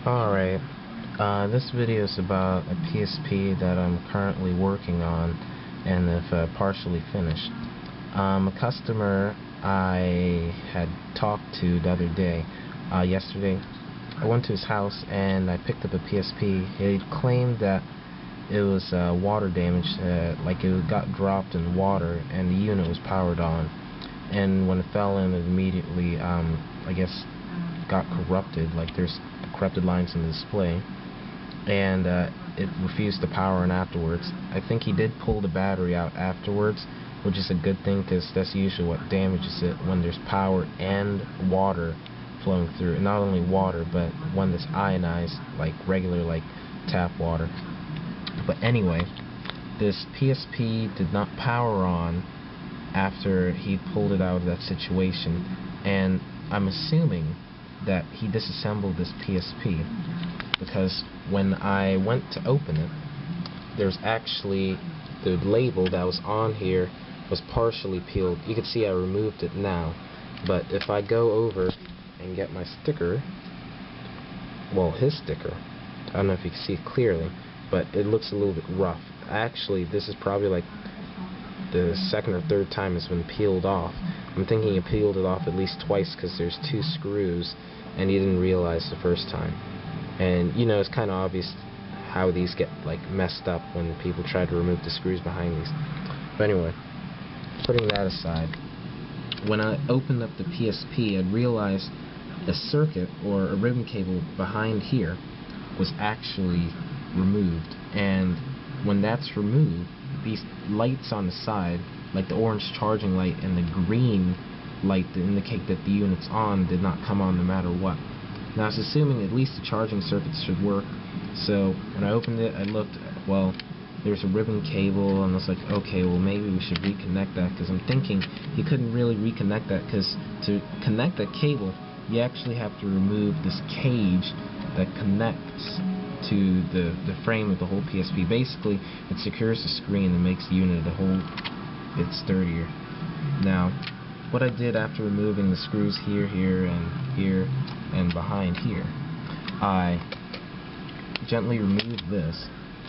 Alright, this video is about a PSP that I'm currently working on and have partially finished. A customer I had talked to the other day, yesterday, I went to his house and I picked up a PSP. He claimed that it was water damage, like it got dropped in water and the unit was powered on. And when it fell in, it immediately, I guess, got corrupted, like there's corrupted lines in the display, and it refused to power on afterwards. I think he did pull the battery out afterwards, which is a good thing because that's usually what damages it, when there's power and water flowing through. And not only water, but one that's ionized, like regular, like tap water. But anyway, this PSP did not power on after he pulled it out of that situation, and I'm assuming that he disassembled this PSP, because when I went to open it, there's actually the label that was on here was partially peeled. You can see I removed it now, but if I go over and get my sticker, well, his sticker, I don't know if you can see it clearly, but it looks a little bit rough. Actually, this is probably like the second or third time it's been peeled off. I'm thinking he peeled it off at least twice because there's two screws and he didn't realize the first time. And you know, it's kind of obvious how these get like messed up when people try to remove the screws behind these. But anyway, putting that aside, when I opened up the PSP, I realized a circuit or a ribbon cable behind here was actually removed, and when that's removed, these lights on the side, like the orange charging light and the green light that indicate that the unit's on, did not come on no matter what. Now I was assuming at least the charging circuits should work, so when I opened it, I looked, well, there's a ribbon cable, and I was like, okay, well maybe we should reconnect that, because I'm thinking he couldn't really reconnect that, because to connect that cable, you actually have to remove this cage that connects to the frame of the whole PSP. Basically, it secures the screen and makes the unit a whole bit sturdier. Now, what I did after removing the screws here, and behind here, I gently removed this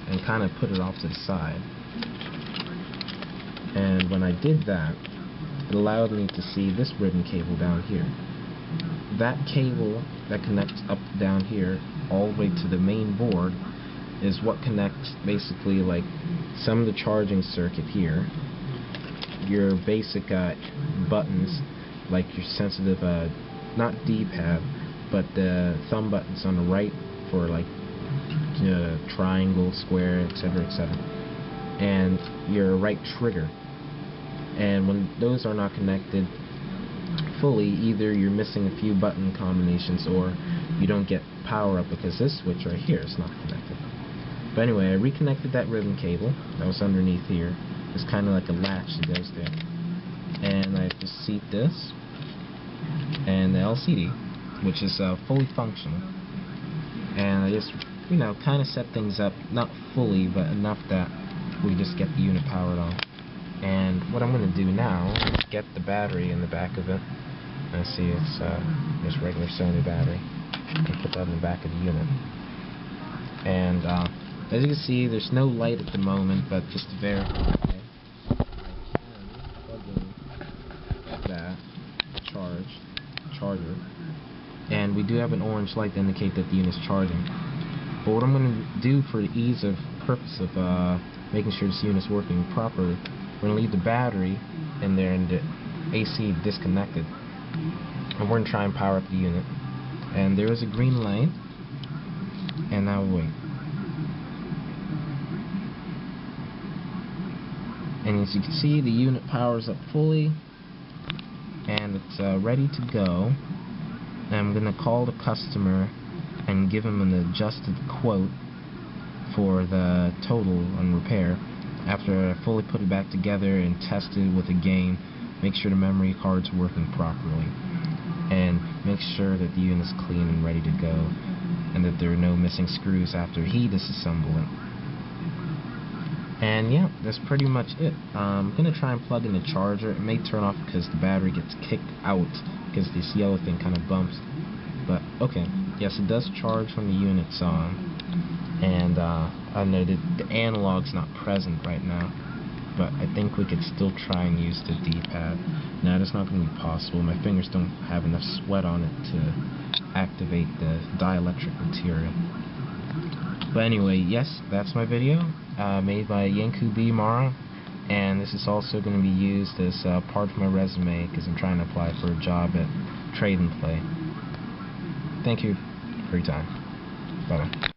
and kind of put it off to the side. And when I did that, it allowed me to see this ribbon cable down here. That cable that connects up down here all the way to the main board is what connects basically like some of the charging circuit here, your basic buttons, like your sensitive, not D-pad, but the thumb buttons on the right for like triangle, square, etc., etc., and your right trigger. And when those are not connected fully, either you're missing a few button combinations or you don't get power up because this switch right here is not connected. But anyway, I reconnected that ribbon cable that was underneath here. It's kind of like a latch that goes there. And I just seat this and the LCD, which is fully functional. And I just, you know, kind of set things up, not fully, but enough that we just get the unit powered on. And what I'm going to do now is get the battery in the back of it. I see it's just regular Sony battery. And put that in the back of the unit. And as you can see, there's no light at the moment, but just to verify, I can plug in that charger, and we do have an orange light to indicate that the unit's charging. But what I'm going to do for the ease of purpose of making sure this unit's working properly, we're going to leave the battery in there and the AC disconnected, and we're going to try and power up the unit. And there is a green light, and now we wait. And as you can see, the unit powers up fully, and it's ready to go. And I'm going to call the customer and give him an adjusted quote for the total on repair after I fully put it back together and tested it with a game, make sure the memory card's working properly, and make sure that the unit's clean and ready to go, and that there are no missing screws after he disassembles it. And yeah, that's pretty much it. I'm going to try and plug in the charger. It may turn off because the battery gets kicked out because this yellow thing kind of bumps. But okay, yes, it does charge when the unit's on, and I noted the analog's not present right now, but I think we could still try and use the D-pad. Now that's not going to be possible. My fingers don't have enough sweat on it to activate the dielectric material. But anyway, yes, that's my video, made by Yanku B. Mara, and this is also going to be used as part of my resume because I'm trying to apply for a job at Trade and Play. Thank you for your time. Bye-bye.